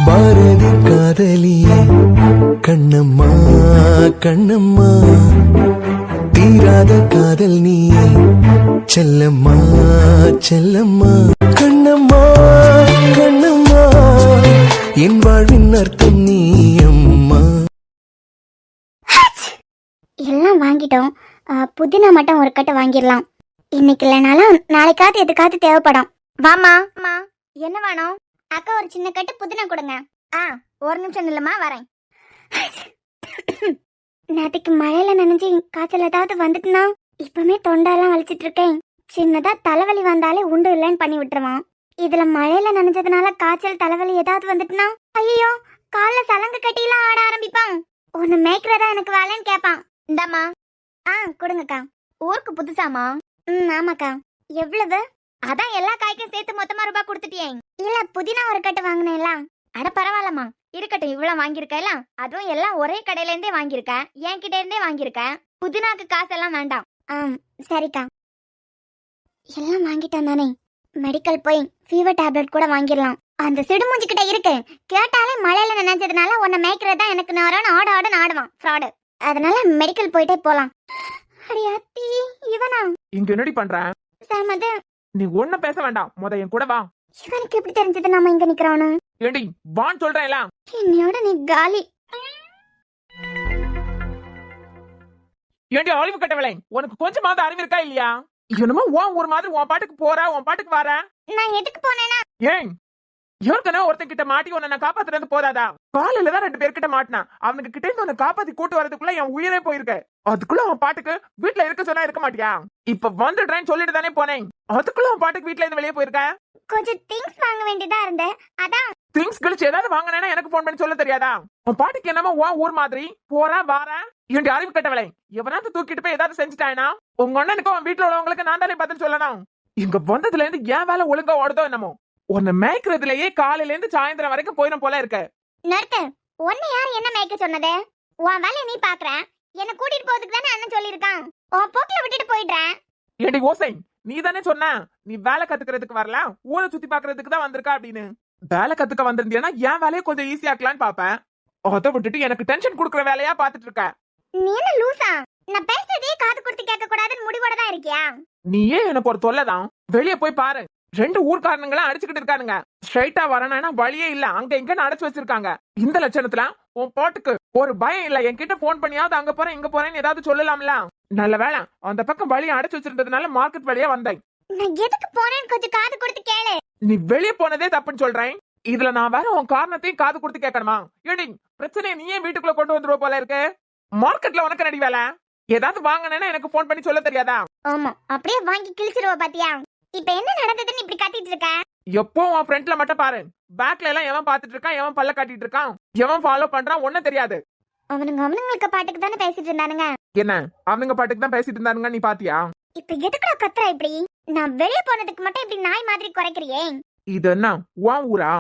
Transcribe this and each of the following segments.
பாரதி காதலியே கண்ணம்மா கண்ணம்மா தீராத காதல் நீ செல்லம்மா செல்லம்மா கண்ணம்மா கண்ணம்மா என் வாழ்வின் அர்த்தம் நீ அம்மா. எல்லாம் வாங்கிட்டோம். புதினா மட்டும் ஒரு கட்டு வாங்கிடலாம். இன்னைக்கு இல்லைனாலும் நாளைக்காவது எதுக்காவது தேவைப்படும். வாமா. என்ன வேணும்? அக்கா ஒரு சின்ன கட்டு புதினா கொடுங்க. ஒரு நிமிஷம் இல்லம்மா, வரேன். நேற்றுக்கு மழையில நனைஞ்சு காய்ச்சல் ஏதாவது வந்துட்டுனா இப்பவுமே தொண்டெல்லாம் வலிச்சிட்டு இருக்கேன். சின்னதா தலைவலி வந்தாலே உண்டு இல்லைன்னு பண்ணி விட்டுருவான். இதுல மழையில நனைஞ்சதுனால காய்ச்சல் தலைவலி ஏதாவது வந்துட்டுனா ஐயோ காலைல சலங்கு கட்டிலாம் ஆட ஆரம்பிப்பான். ஒன்னு மேய்க்கிறதா எனக்கு வேலைன்னு கேட்பான். இந்தாமா. கொடுங்கக்கா. ஊருக்கு புதுசாமா? ஆமாக்கா. எவ்வளவு? அதான் எல்லா காய்க்கும் சேர்த்து மொத்தமா ரூபாய் கொடுத்துட்டியே. இல்ல புதினா ஒரு கட்டு வாங்கினேன்ல. அட பரவாயில்லம்மா, இருக்கட்டும். இவ்வளவு வாங்கியிருக்கல, அதுவும் எல்லாம் ஒரே கடையில இருந்தே வாங்கியிருக்க, என்கிட்ட இருந்தே வாங்கியிருக்க. புதினாக்கு காசெல்லாம் வேண்டாம். சரிக்கா. எல்லாம் வாங்கிட்டேன் தானே. மெடிக்கல் போய் ஃபீவர் டேப்லெட் கூட வாங்கிடலாம். அந்த சிடுமூஞ்சி கிட்ட இருக்கு. கேட்டாலே மழையில நினைச்சதுனால உன்னை மேய்க்கிறதா எனக்கு நேரம் ஆடுன்னு ஆடுவான் ஃப்ராடு. அதனால மெடிக்கல் போயிட்டே போலாம். அடியாத்தி இவனா இங்க என்னடி பண்ற? சாமது நீ ஒண்ணு பேச வேண்டாம், முத என் கூட வா. இவனுக்கு எப்படி தெரிஞ்சது நாம இங்க நிக்கிறோன்னு? ஏடி வான்னு சொல்றேன். எல்லாம் என்னோட நீ காலி. ஏடி அறிவு கட்டவளை, உனக்கு கொஞ்சமாவது அறிவு இருக்கா இல்லையா? என்னமோ ஒரு மாதிரி உன் பாட்டுக்கு போற, உன் பாட்டுக்கு வர. நான் எதுக்கு போனேனா? ஏன் ஏற்கனவே ஒருத்தன் கிட்ட மாட்டி உன்னை நான் காப்பாத்துறது போதாதா? காலையில தான் 2 பேர்கிட்ட மாட்டினான். அவனுக்கு கிட்ட இருந்து உன்னை காப்பாத்தி கூட்டு வரதுக்குள்ள என் உயிரே போயிருக்கு. அதுக்குள்ள அவன் பாட்டுக்கு வீட்டுல இருக்க சொன்னா இருக்க மாட்டியா? இப்ப வந்துடுறேன்னு சொல்லிட்டு தானே போனேன். அதுக்குள்ள அவன் பாட்டுக்கு வீட்டுல இருந்து வெளியே போயிருக்க. கொஞ்சம் திங்ஸ் வாங்க வேண்டியதா இருந்தே. அதான் திங்ஸ் கழிச்சு ஏதாவது வாங்கினேன்னா எனக்கு போன் பண்ணி சொல்ல தெரியாதா? உன் பாட்டுக்கு என்னமோ உன் ஊர் மாதிரி போறா வார. என் அறிவு கட்டவளை, எவனாவது தூக்கிட்டு போய் ஏதாவது செஞ்சுட்டானா உங்க அண்ணனுக்கு அவன் வீட்டுல உள்ளவங்களுக்கு நான் தானே பதில் சொல்லணும். இங்க வந்ததுல இருந்து ஏன் வேலை ஒழுங்கா ஓடுதோ என்னமோ. உன்னை மேய்க்கிறதுலயே காலையில இருந்து சாயந்தரம் வரைக்கும் போயிடும் போல இருக்க. நிறுத்து. உன்னை யார் என்ன மேய்க்க சொன்னது? உன் வேலையை நீ பாக்குற. என்ன கூட்டிட்டு போறதுக்கு தானே அண்ணன் சொல்லியிருக்கான். உன் போக்கில விட்டுட்டு போயிடுறேன். ஏடி ஓசை, நீ தானே சொன்ன நீ வேலை கத்துக்கிறதுக்கு வரல, ஊரை சுத்தி பாக்குறதுக்கு தான் வந்திருக்கா அப்படின்னு. வேலை கத்துக்க வந்திருந்தீங்கன்னா என் வேலையை கொஞ்சம் ஈஸியாக்கலான்னு பாப்பேன். அதை விட்டுட்டு எனக்கு டென்ஷன் குடுக்குற வேலையா பாத்துட்டு இருக்க. நீ என்ன லூசா? நான் பேசுறதே காது கொடுத்து கேட்க கூடாதுன்னு முடிவோட தான் இருக்கியா? நீயே எனக்கு ஒரு தொல்லைதான். வெளியே போய் பாரு. 2 ஊர்க்காரனுங்களா அடிச்சுக்கிட்டு இருக்கானுங்க. ஸ்ட்ரைட்டா வரணும்னா வழியே இல்ல, அங்க இங்க அடைச்சு வச்சிருக்காங்க. இந்த லட்சணத்துல உன் பாட்டுக்கு ஒரு பயம் இல்ல. என்கிட்ட போன் பண்ணியாவது அங்க போறேன் இங்க போறேன்னு ஏதாவது சொல்லலாம்ல. நல்ல வேலை அந்த பக்கம் வழியை அடைச்சு வச்சிருந்ததுனால மார்க்கெட் வழியா வந்தேன். நான் எதுக்கு போனேன்னு கொஞ்சம் காது கொடுத்து கேளு. நீ வெளியே போனதே தப்புன்னு சொல்றேன். இதுல நான் வேற உன் காரணத்தையும் காது கொடுத்து கேட்கணுமா? ஏடி பிரச்சனையை நீயே வீட்டுக்குள்ள கொண்டு வந்துருவ போல இருக்கு. மார்க்கெட்ல உனக்கு நடி வேலை. ஏதாவது வாங்கினேன்னா எனக்கு போன் பண்ணி சொல்ல தெரியாதா? ஆமா, அப்படியே வாங்கி கிழிச்சிருவ பாத்தியா? இப்ப என்ன நடந்ததுன்னு இப்படி கத்திட்டு இருக்க? எப்போ உன் ஃப்ரண்ட்ல மட்டும் பாரு. பேக்ல எல்லாம் எவன் பாத்துட்டு இருக்கான், எவன் பல்ல காட்டிட்டு இருக்கான், எவன் ஃபாலோ பண்றான் ஒன்னும் தெரியாது. அவனுங்களுக்கு பாட்டுக்கு தானே பேசிட்டு இருந்தானுங்க. என்ன அவனுங்க பாட்டுக்கு தான் பேசிட்டு இருந்தானுங்க, நீ பாத்தியா? இப்ப எதுக்குடா கத்துற இப்படி? நான் வெளியே போனதுக்கு மட்டும் இப்படி நாய் மாதிரி குறைக்கிறியே. இது என்ன உன் ஊரா?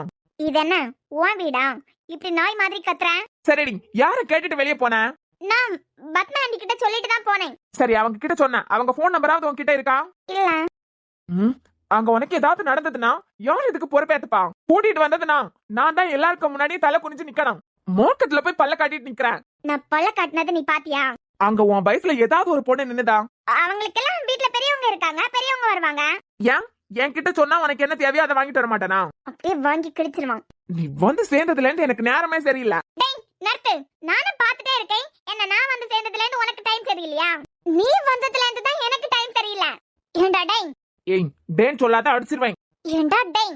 இது என்ன உன் வீடா? இப்படி நாய் மாதிரி கத்துற? சரிடி, யார கேட்டுட்டு வெளியே போன? நான் பத்மா ஆண்டி கிட்ட சொல்லிட்டு தான் போனேன். சரி, அவங்க கிட்ட சொன்ன. அவங்க போன் நம்பராவது உன்கிட்ட இருக்கா? இல்ல. அங்க உனக்கு ஏதாவது நடந்ததுன்னா யார் இதுக்கு பொறுப்பேத்துப்பா? கூட்டிட்டு வந்ததுன்னா நான் தான் எல்லாருக்கும் முன்னாடி தலை குனிஞ்சு நிக்கணும். மார்க்கெட்ல போய் பல்ல காட்டிட்டு நிக்கிறேன். நான் பல்ல காட்டினது நீ பாத்தியா? அங்க உன் வயசுல ஏதாவது ஒரு பொண்ணு நின்னுதா? அவங்களுக்கு எல்லாம் வீட்ல பெரியவங்க இருக்காங்க, பெரியவங்க வருவாங்க. ஏன் என்கிட்ட சொன்னா உனக்கு என்ன தேவையோ அதை வாங்கிட்டு வர மாட்டேனா? அப்படியே வாங்கி கிழிச்சிருவான். நீ வந்து சேர்ந்ததுல இருந்து எனக்கு நேரமே சரியில்லை. நர்த்து, நானும் பாத்துட்டே இருக்கேன். என்ன நான் வந்து சேர்ந்ததுல இருந்து உனக்கு டைம் சரியில்லையா? நீ வந்ததுல இருந்து தான் எனக்கு டைம் சரியில்லை. ஏண்டா டேய்? ஏய் டேன் சொல்லாத அடிச்சிருவேன். ஏண்டா டேய்?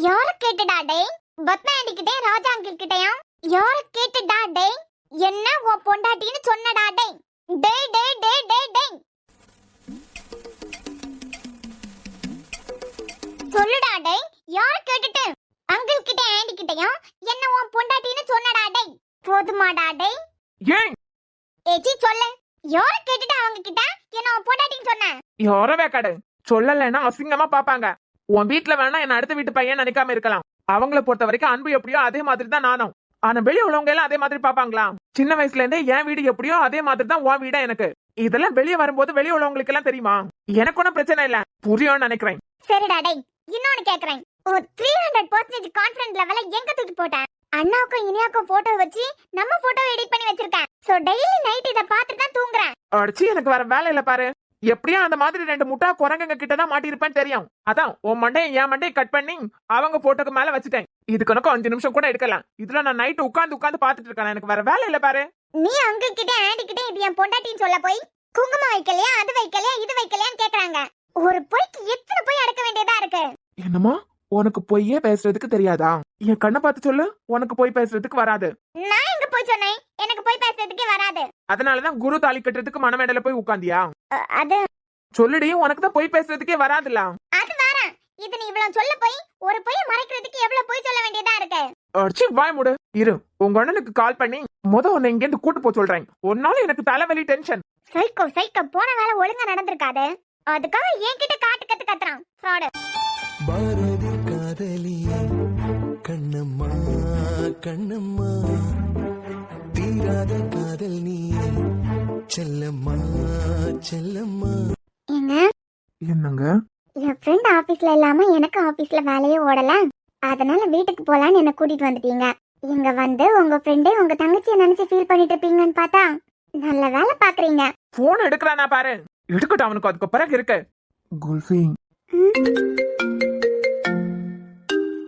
யார கேட்டுடா டேய்? பத்மா ஆண்டி கிட்டே ராஜா அங்கிள் கிட்டயா? யார கேட்டுடா டேய்? என்ன உன் பொண்டாட்டின்னு சொன்னடா டேய்? டேய் டேய் டேய் டேய் டேய் சொல்லுடா டேய். யார கேட்டுட்டு அங்கிள் கிட்ட ஆண்டி கிட்டயா என்ன உன் பொண்டாட்டின்னு சொன்னடா டேய்? போதுமாடா டேய்? ஏய் ஏச்சி சொல்லு. யார கேட்டுட்டு அவங்க கிட்ட என்ன உன் பொண்டாட்டின்னு சொன்ன? யாரவே கடை சொல்லலைன்னா அசிங்கமா பாப்பாங்க. உன் வீட்டுல வேணா என்ன அடுத்த வீட்டு பையன் நினைக்காம இருக்கலாம். அவங்கள பொறுத்த வரைக்கும் அன்பு எப்படியோ அதே மாதிரி தான் நானும். ஆனா வெளியே உள்ளவங்க எல்லாம் அதே மாதிரி பாப்பாங்களா? சின்ன வயசுல இருந்தே என் வீடு எப்படியோ அதே மாதிரி தான் உன் வீடா எனக்கு. இதெல்லாம் வெளியே வரும்போது வெளியே உள்ளவங்களுக்கு எல்லாம் தெரியுமா? எனக்கு ஒன்னும் பிரச்சனை இல்ல, புரியும்னு நினைக்கிறேன். சரிடா டேய், இன்னொன்னு கேக்குறேன். ஒரு 300% கான்ஃபிடன்ஸ் லெவல எங்க தூக்கி போட்டேன்? அண்ணாவுக்கும் இனியாவுக்கும் போட்டோ வச்சு நம்ம போட்டோ எடிட் பண்ணி வச்சிருக்கேன். சோ டெய்லி நைட் இத பார்த்துட்டு தான் தூங்குறேன். அடிச்சு எனக்கு வர வேலை இல்ல பாரு. எப்படியும் அந்த மாதிரி 2 முட்டா குரங்குங்க கிட்ட தான் மாட்டிருப்பேன்னு தெரியும். அதான் உன் மண்டையை என் மண்டையை கட் பண்ணி அவங்க போட்டோக்கு மேல வச்சுட்டேன். இதுக்கு எனக்கு 5 நிமிஷம் கூட எடுக்கலாம். இதுல நான் நைட்டு உட்கார்ந்து பாத்துட்டு இருக்கேன். எனக்கு வர வேலை இல்ல பாரு. நீ அங்கிள் கிட்ட ஆண்டி கிட்ட இது என் பொண்டாட்டின்னு சொல்ல போய் குங்குமம் வைக்கலையா, அது வைக்கலையா, இது வைக்கலையான்னு கேக்குறாங்க. ஒரு பொய்க்கு எத்தனை பொய் அடக்க வேண்டியதா இருக்கு. என்னமா உனக்கு பொய்யே பேசுறதுக்கு தெரியாதா? என் கண்ணை பார்த்து சொல்லு. உனக்கு பொய் பேசுறதுக்கு வராது. நான் எங்க போய் சொன்னேன்? எனக்கு போய் பேசுறதுக்கே வராது. அதனாலதான் குரு தாலி கட்டுறதுக்கு மனமேடல போய் உட்கார்ந்தியா? அது சொல்லுடி, உனக்கு தான் பொய் பேசுறதுக்கே வராதுல்ல. அது வேற. இது நீ இவ்வளவு சொல்ல போய் ஒரு பொய் மறைக்கிறதுக்கு எவ்வளவு பொய் சொல்ல வேண்டியதா இருக்கு. அடிச்சு வாய் மூடு. இரு, உங்க அண்ணனுக்கு கால் பண்ணி உன்னை இங்க இருந்து கூட்டு போ சொல்றேன். ஒன்னாலும் எனக்கு தலைவலி டென்ஷன். சைக்கோ போன வேலை ஒழுங்கா நடந்திருக்காது. அதுக்காக என்கிட்ட காட்டு கத்து கத்துறான். ஃப்ராட். பாரதி காதலியே கண்ணம்மா கண்ணம்மா தீராத காதல் நீயே செல்லம்மா செல்லம்மா. ஏங்க, என்னங்க? என் ஃப்ரெண்ட் ஆபீஸ்ல இல்லாம எனக்கு ஆபீஸ்ல வேலையே ஓடல. அதனால வீட்டுக்கு போலான்னு என்ன கூட்டிட்டு வந்துட்டீங்க. இங்க வந்து உங்க ஃப்ரெண்டு உங்க தங்கச்சியை நினைச்சு ஃபீல் பண்ணிட்டு இருப்பீங்கன்னு பார்த்தா நல்ல வேலை பாக்குறீங்க. போன் எடுக்கிறானா பாரு. எடுக்கட்டும், அவனுக்கு அதுக்கு பிறகு இருக்கு. குல்ஃபி,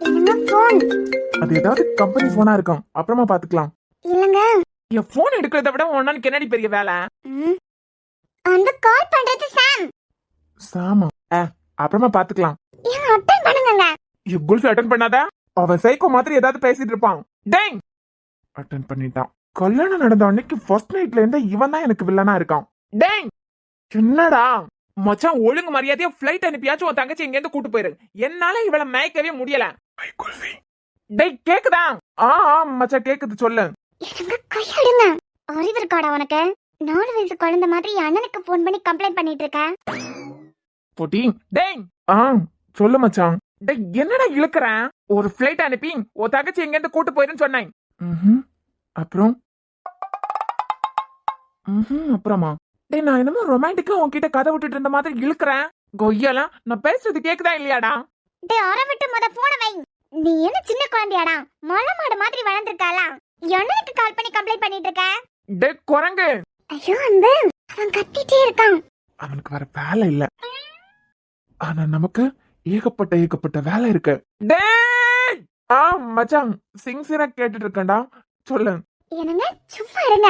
என்னங்க போன்? அது ஏதாவது கம்பெனி போனா இருக்கும். அப்புறமா பாத்துக்கலாம். இல்லங்க, என் போன் எடுக்கிறத விட உன்னால என்னடி பெரிய வேலை? அந்த கால் பண்றது சாம். சாமா? அப்புறமா பாத்துக்கலாம். ஏன் அட்டன் பண்ணுங்க. குல்ஃபி அட்டன் பண்ணாத. அவன் சைக்கோ மாதிரி ஏதாவது பேசிட்டு இருப்பான். டேய், அட்டன் பண்ணிட்டான். கல்யாணம் நடந்த அன்னைக்கு ஃபர்ஸ்ட் நைட்ல இருந்து இவன் தான் எனக்கு வில்லனா இருக்கான். டேய், என்னடா மச்சான், ஒழுங்கு மரியாதையா ஃபிளைட் அனுப்பியாச்சும் உன் தங்கச்சி இங்க இருந்து கூட்டு போயிரு. என்னால இவளை மயக்கவே முடியல. டேய், கேக்குதா? மச்சான் கேக்குது, சொல்லு. எனக்கு கையெடுங்க. அறிவு இருக்காடா உனக்கு? 4 வயசு குழந்தை மாதிரி அண்ணனுக்கு போன் பண்ணி கம்ப்ளைண்ட் பண்ணிட்டு இருக்க. போட்டி. டேய், சொல்லு மச்சான். டேய், என்னடா இழுக்கறேன்? ஒரு ஃபிளைட் அனுப்பி உன் தங்கச்சி இங்க இருந்து கூட்டு போயிருன்னு சொன்னேன். அப்புறம் அப்புறமா? டேய், நான் என்னமோ ரொமான்டிக்கா உன்கிட்ட கதை விட்டுட்டு இருந்த மாதிரி இழுக்கறேன். கொய்யலாம், நான் பேசுறது கேக்குதா இல்லையாடா? டேய், அரை விட்டு முத போன வை. நீ என்ன சின்ன குழந்தையாடா? மலை மாடு மாதிரி வளர்ந்துருக்காளா? அண்ணனுக்கு கால் பண்ணி கம்ப்ளைண்ட் பண்ணிட்டு இருக்க. டேய் குரங்கு. ஐயோ, அந்த அவன் கத்திட்டே இருக்கான். அவனுக்கு வர வேலை இல்ல. ஆனா நமக்கு ஏகப்பட்ட வேலை இருக்கு. டேய், மச்சான் சிங்சிரா கேட்டுட்டு இருக்கேன்டா, சொல்லு. என்னங்க, சும்மா இருங்க.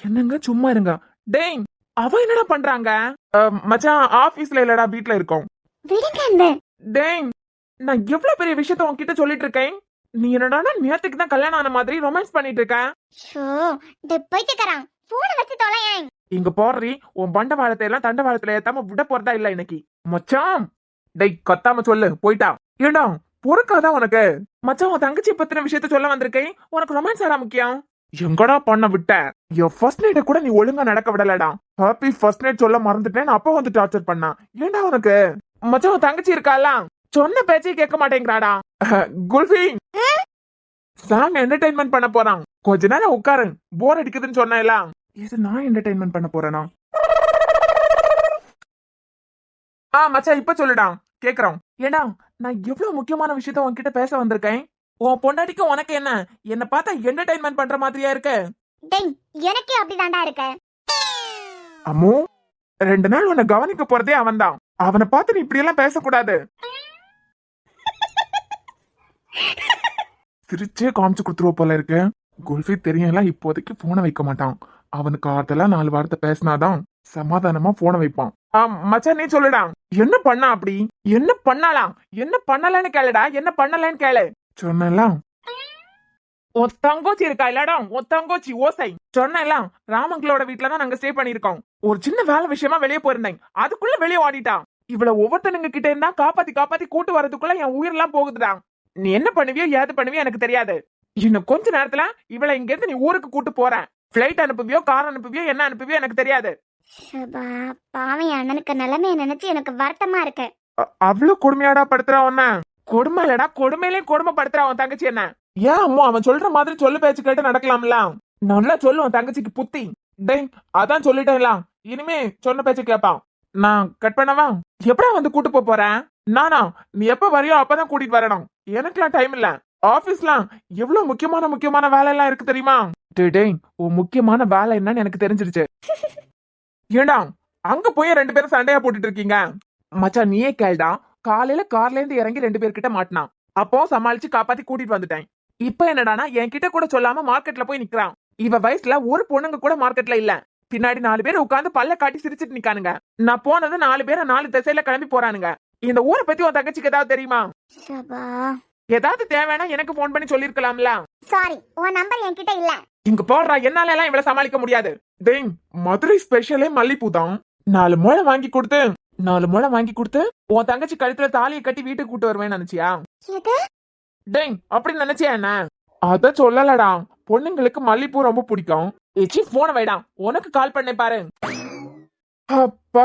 என்னங்க சும்மா இருங்க? டேய், அவ என்னடா பண்றாங்க? மச்சான் ஆபீஸ்ல இல்லடா, வீட்ல இருக்கோம். விடுங்க அந்த. டேய், நான் எவ்வளவு பெரிய விஷயத்த உன்கிட்ட சொல்லிட்டு இருக்கேன். நீ என்னடா நேத்துக்கு தான் கல்யாணம் ஆன மாதிரி ரொமான்ஸ் பண்ணிட்டு இருக்க. ஷோ, டேய் பைத்தியக்காரன், போனை வச்சு தொலையேன். இங்க போறீ, உன் பண்ட வாழத்தை எல்லாம் தண்ட வாழத்துல ஏத்தாம விட போறதா இல்ல இன்னைக்கு. மச்சான், டேய் கத்தாம சொல்லு, போயிட்டா. ஏண்டா பொறுக்காதான் உனக்கு? மச்சான், உன் தங்கச்சி பத்தின விஷயத்த சொல்ல வந்திருக்கேன். உனக்கு ரொமான்ஸ் ஆடா முக்கியம்? எங்கடா பண்ண விட்ட? என் ஃபர்ஸ்ட் நைட்ட கூட நீ ஒழுங்கா நடக்க விடலடா. ஹாப்பி ஃபர்ஸ்ட் நைட் சொல்ல மறந்துட்டேன். அப்ப வந்து டார்ச்சர் பண்ணா. ஏண்டா உனக்கு? மச்சான், உன் தங்கச்சி இருக்காளா? சொன்ன பேச்சே கேட்க மாட்டேங்கிறாடா. குல்ஃபி, சாங் என்டர்டைன்மெண்ட் பண்ண போறான். கொஞ்ச நேரம் உட்காரு, போர் அடிக்குதுன்னு சொன்னேன்ல. இது நான் என்டர்டைன்மெண்ட் பண்ண போறேனா? மச்சான், இப்ப சொல்லுடா, கேக்குறோம். ஏண்டா, நான் எவ்வளவு முக்கியமான விஷயத்த உன்கிட்ட பேச வந்திருக்கேன். உன் பொண்டாட்டிக்கு உனக்கு என்ன பார்த்தா என்டர்டைன்மெண்ட் பண்ற மாதிரியா இருக்கு? டேய், எனக்கே அப்படிதான்டா இருக்கு. அம்மோ, 2 நாள் உன்னை கவனிக்க போறதே அவன்தான். அவனை பார்த்து நீ இப்படி எல்லாம் பேசக்கூடாது. சிரிச்சே காமிச்சு கொடுத்துருவ போல இருக்கு. குல்ஃபி தெரியல, இப்போதைக்கு போனை வைக்க மாட்டான். அவனுக்கு ஆறுதலா 4 வார்த்தை பேசினாதான் சமாதானமா போனை வைப்பான். மச்சான், நீ சொல்லுடா, என்ன பண்ணா? அப்படி என்ன பண்ணலாம்? என்ன பண்ணலன்னு கேளுடா. என்ன பண்ணலன்னு கேளு. சொன்னலாம், உன் தங்கோச்சி இருக்கா இல்லடா? உன் தங்கோச்சி ஓசை சொன்னலாம். ராமங்களோட வீட்டுலதான் நாங்க ஸ்டே பண்ணிருக்கோம். ஒரு சின்ன வேலை விஷயமா வெளியே போயிருந்தேன். அதுக்குள்ள வெளியே ஓடிட்டா. இவ்வளவு ஒவ்வொருத்தனுங்க கிட்ட இருந்தா காப்பாத்தி கூட்டு வரதுக்குள்ள என் உயிரெல்லாம் போகுதுடா. நீ என்ன பண்ணுவியோ ஏது பண்ணுவியோ எனக்கு தெரியாது. இன்னும் கொஞ்ச நேரத்துல இவளை இங்க இருந்து நீ ஊருக்கு கூட்டு போற. பிளைட் அனுப்புவியோ, கார் அனுப்புவியோ, என்ன அனுப்புவியோ எனக்கு தெரியாது. பாவம், அண்ணனுக்கு நிலைமைய நினைச்சு எனக்கு வருத்தமா இருக்கு. அவ்வளவு கொடுமையாடா படுத்துறா உன்ன? கொடுமை இல்லடா, கொடுமையிலே கொடுமைப்படுத்துறா உன் தங்கச்சி என்ன. ஏன் அம்மா, அவன் சொல்ற மாதிரி சொல்லு பேச்சு கேட்டு நடக்கலாம்ல. நல்லா சொல்லு உன் தங்கச்சிக்கு புத்தி. டேய், அதான் சொல்லிட்டேன்ல, இனிமே சொன்ன பேச்சு கேட்பான். நான் கட் பண்ணவா? எப்படா வந்து கூட்டு போறேன்? நானா? நீ எப்ப வரையோ அப்பதான் கூட்டிட்டு வரணும். எனக்குலாம் டைம் இல்ல. ஆபீஸ்லாம் எவ்வளவு முக்கியமான வேலை எல்லாம் இருக்கு தெரியுமா? டேய் உன் முக்கியமான வேலை என்னன்னு எனக்கு தெரிஞ்சிருச்சு. ஏண்டா அங்க போய் ரெண்டு பேரும் சண்டையா போட்டுட்டு இருக்கீங்க? மச்சான் நீயே கேள்டா. காலையில கார்ல இருந்து இறங்கி ரெண்டு பேர்கிட்ட மாட்டினான். அப்போ சமாளிச்சு காப்பாத்தி கூட்டிட்டு வந்துட்டேன். இப்ப என்னடானா என்கிட்ட கூட சொல்லாம மார்க்கெட்ல போய் நிக்கிறான். இவ வயசுல ஒரு பொண்ணுங்க கூட மார்க்கெட்ல இல்ல. பின்னாடி 4 பேர் உட்கார்ந்து பல்ல காட்டி சிரிச்சிட்டு நிக்கானுங்க. நான் போனது 4 பேரை 4 திசையில கிளம்பி போறானுங்க. இந்த ஊரை பத்தி உன் தங்கச்சிக்கு ஏதாவது தெரியுமா? சபா. ஏதாவது தேவைன்னா எனக்கு போன் பண்ணி சொல்லிருக்கலாம்ல. சாரி, உன் நம்பர் என்கிட்ட இல்ல. இங்க போடுறா, என்னால எல்லாம் இவ்வளவு சமாளிக்க முடியாது. டேய் மதுரை ஸ்பெஷலே மல்லிப்பூ தான். 4 முழம் வாங்கி கொடுத்து உன் தங்கச்சி கழுத்துல தாலியை கட்டி வீட்டுக்கு கூட்டு வருவேன்னு நினைச்சியா? எது? டேய் அப்படி நினைச்சியா என்ன? அத சொல்லலடா. பொண்ணுங்களுக்கு மல்லிப்பூ ரொம்ப பிடிக்கும். ஏச்சி போன வைடா, உனக்கு கால் பண்ண பாரு. அப்பா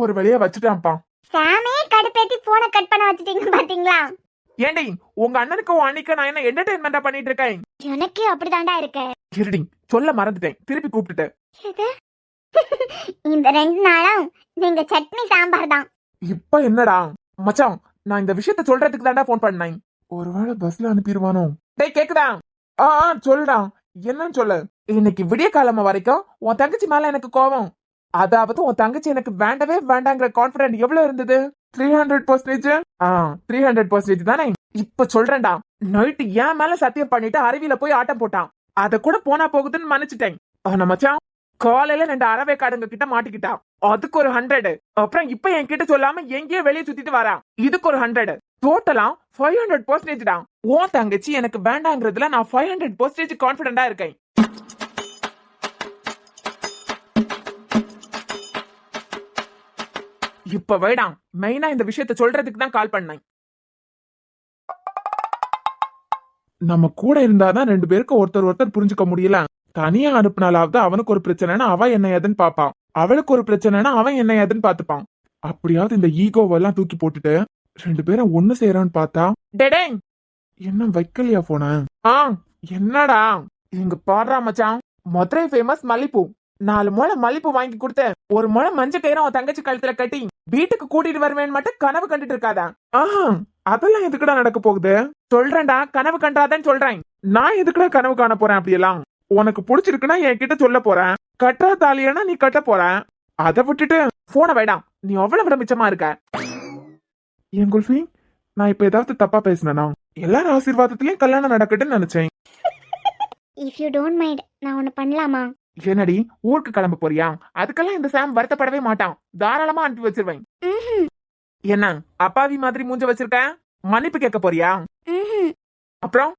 ஒரு வழியா வச்சுட்டான்ப்பா. சாமே கடுப்பேத்தி போனை கட் பண்ண வச்சிட்டீங்க பாத்தீங்களா? ஏண்டி உங்க அண்ணனுக்கு உன் அண்ணிக்கு நான் என்ன என்டர்டைன்மெண்டா பண்ணிட்டு இருக்கேன்? எனக்கு அப்படிதான்டா இருக்கு. இருடி சொல்ல மறந்துட்டேன், திருப்பி கூப்பிட்டுட்டு. எது? இந்த 2 நாளும் நீங்க சட்னி சாம்பார் தான். இப்ப என்னடா மச்சான், நான் இந்த விஷயத்த சொல்றதுக்கு தான்டா போன் பண்ணேன். ஒருவேளை பஸ்ல அனுப்பிடுவானோ? டேய் கேக்குதா? சொல்லுடா. என்னன்னு சொல்லு. இன்னைக்கு விடிய காலமா வரைக்கும் உன் தங்கச்சி மேல எனக்கு கோவம். அதாவது உன் தங்கச்சி எனக்கு வேண்டவே வேண்டாங்கிற கான்பிடன்ட் எவ்வளவு இருந்தது? 300%. 300% தானே. இப்ப சொல்றேன்டா, நைட்டு என் மேல சத்தியம் பண்ணிட்டு அருவியில போய் ஆட்டம் போட்டான். அத கூட போனா போகுதுன்னு மன்னிச்சுட்டேன். ஆனா மச்சான் காலையில 2 அறவேக்காடுங்க கிட்ட மாட்டிக்கிட்டான். அதுக்கு ஒரு 100. அப்புறம் இப்ப என்கிட்ட சொல்லாம எங்கேயோ வெளியே சுத்திட்டு வரான். இதுக்கு ஒரு 100. டோட்டலா 500% தான். உன் தங்கச்சி எனக்கு வேண்டாங்கிறதுல நான் 500% கான்பிடண்டா இருக்கேன். இப்ப வைடா, மெயினா இந்த விஷயத்த சொல்றதுக்கு தான் கால் பண்ணேன். நம்ம கூட இருந்தாதான் 2 பேருக்கு ஒருத்தர் புரிஞ்சுக்க முடியல. தனியா அனுப்புனாலாவது அவனுக்கு ஒரு பிரச்சனைனா அவன் என்ன ஏதுன்னு பாப்பான், அவளுக்கு ஒரு பிரச்சனைனா அவன் என்ன ஏதுன்னு பாத்துப்பான். அப்படியாவது இந்த ஈகோவெல்லாம் தூக்கி போட்டுட்டு 2 பேரும் ஒண்ணு சேரன்னு பார்த்தா டேடே என்ன வைக்கலையா போன? என்னடா இங்க பாடுறா மச்சான், மதுரை ஃபேமஸ் மல்லிப்பூ. 4 முழம் மல்லிப்பூ வாங்கி கொடுத்து 1 முழம் மஞ்சள் கயிறு உன் தங்கச்சி கழுத்துல கட்டி வீட்டுக்கு கூட்டிட்டு வருவேன் மட்டும் கனவு கண்டுட்டு இருக்காதா? அதெல்லாம் எதுக்குடா நடக்க போகுது? சொல்றேன்டா, கனவு கண்டாதன்னு சொல்றேன். நான் எதுக்குடா கனவு காண போறேன்? அப்படியெல்லாம் உனக்கு பிடிச்சிருக்குன்னா என்கிட்ட சொல்ல போறேன். கட்டா தாலியானா நீ கட்ட போற. அதை விட்டுட்டு போன வைடா, நீ அவ்வளவு விட மிச்சமா இருக்க. என் குல்ஃபி, நான் இப்ப ஏதாவது தப்பா பேசினா? எல்லாரும் ஆசீர்வாதத்திலயும் கல்யாணம் நடக்கட்டுன்னு நினைச்சேன். இஃப் யூ டோன்ட் மைண்ட், நான் ஒன்னு பண்ணலாமா? என்னடி ஊருக்கு கிளம்ப போறியா? அதுக்கெல்லாம் இந்த சாம் வருத்தப்படவே மாட்டான். தாராளமா அனுப்பி வச்சிருவேன். என்ன அப்பாவி மாதிரி மூஞ்ச வச்சிருக்க? மன்னிப்பு கேட்க போறியா? அப்புறம்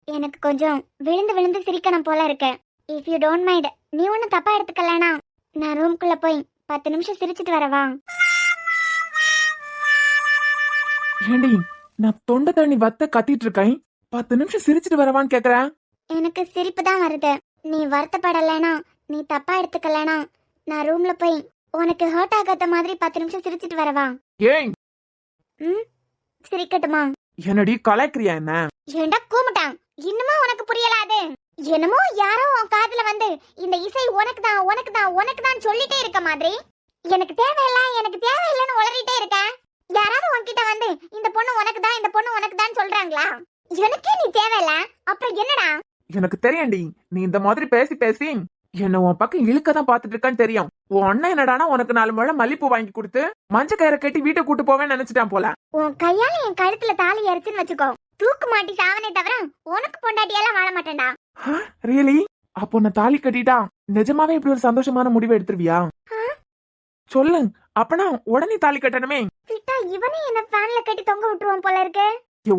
எனக்கு கொஞ்சம் விழுந்து விழுந்து சிரிக்கணும் போல இருக்கு. இஃப் யூ டோன்ட் மைண்ட், நீ ஒன்னும் தப்பா எடுத்துக்கலனா நான் ரூம்குள்ள போய் 10 நிமிஷம் சிரிச்சிட்டு வரவா? ஏண்டி நான் தொண்டை தண்ணி வத்த கத்திட்டு இருக்கேன், 10 நிமிஷம் சிரிச்சிட்டு வரவான்னு கேக்குறேன். எனக்கு சிரிப்பு தான் வருது. நீ வருத்தப்படலைனா, நீ தப்பா எடுத்துக்கலனா நான் ரூம்ல போய் உனக்கு ஹர்ட் ஆகாத மாதிரி 10 நிமிஷம் சிரிச்சிட்டு வரவா? ஏய் சிரிக்கட்டுமா? என்னடி கலாய்க்கிறியா என்ன? ஏண்டா கூமுட்டான், இன்னுமா உனக்கு புரியலாது? என்னமோ யாரோ உன் காதுல வந்து இந்த இசை உனக்கு தான் உனக்கு தான் உனக்கு தான் சொல்லிட்டே இருக்க மாதிரி எனக்கு தேவையில்லைன்னு உளறிட்டே இருக்க. யாராவது உன்கிட்ட வந்து இந்த பொண்ணு உனக்கு தான் இந்த பொண்ணு உனக்கு தான் சொல்றாங்களா? எனக்கே நீ தேவையில்ல, அப்புறம் என்னடா? எனக்கு தெரியும்டி, நீ இந்த மாதிரி பேசி பேசி என்ன உன் பக்கம் இழுக்க தான் பாத்துட்டு இருக்கான்னு தெரியும். உன் அண்ணன் என்னடானா உனக்கு 4 முழம் மல்லிப்பூ வாங்கி கொடுத்து மஞ்ச கயிறை கட்டி வீட்டை கூட்டு போவேன்னு நினைச்சிட்டான் போல. உன் கையால என் கழுத்துல தாலி அரிச்சுன்னு வச்சுக்கோ, தூக்கு மாட்டி சாவனே தவிர உனக்கு பொண்டாட்டியெல்லாம் வாழ மாட்டேன்டா. ரியலி? அப்போ நான் தாலி கட்டிட்டா நிஜமாவே இப்படி ஒரு சந்தோஷமான முடிவை எடுத்துருவியா? சொல்லு, அப்பனா உடனே தாலி கட்டணுமே. விட்டா இவனே என்ன ஃபேன்ல கட்டி தொங்க விட்டுருவான் போல இருக்கு.